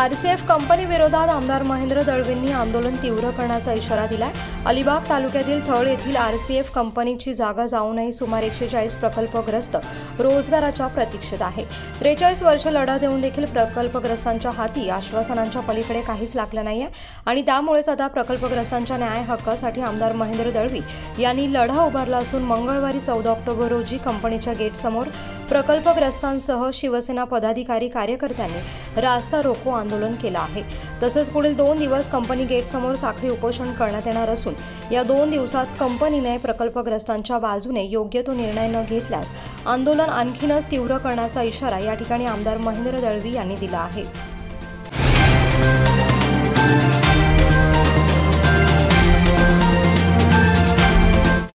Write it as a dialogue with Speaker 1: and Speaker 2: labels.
Speaker 1: RCF company विरोधात आमदार महेंद्र दळवींनी आंदोलन तीव्र करण्याचा इशारा दिलाय। अलिबाग तालुक्यातील थळ येथील आरसीएफ कंपनीची जागा जाऊनही सुमारे 140 प्रकल्पग्रस्त रोजगाराच्या प्रतीक्षेत आहे। 43 वर्ष लढा देऊन देखील प्रकल्पग्रस्तांच्या हाती आश्वासनांच्या पलीकडे काहीच लागलं नाहीये आणि त्यामुळेच आता प्रकल्पग्रस्तांच्या न्याय हक्कासाठी आमदार महेंद्र दळवी यांनी लढा उभारला असून मंगळवारी 14 ऑक्टोबर रोजी कंपनीच्या गेटसमोर प्रकल्पग्रस्तांसह शिवसेना पदाधिकारी कार्यकर्त्यांनी रास्ता रोको आंदोलन केलं आहे। तसेच पुढील 2 दिवस कंपनी गेटसमोर साखळी उपोषण करण्यात येणार असून या 2 दिवसात कंपनीने प्रकल्पग्रस्तांच्या बाजूने योग्य तो निर्णय न घेतल्यास आंदोलन आणखीनच तीव्र करण्याचा इशारा या ठिकाणी आमदार महेंद्र दळवी यांनी दिला आहे।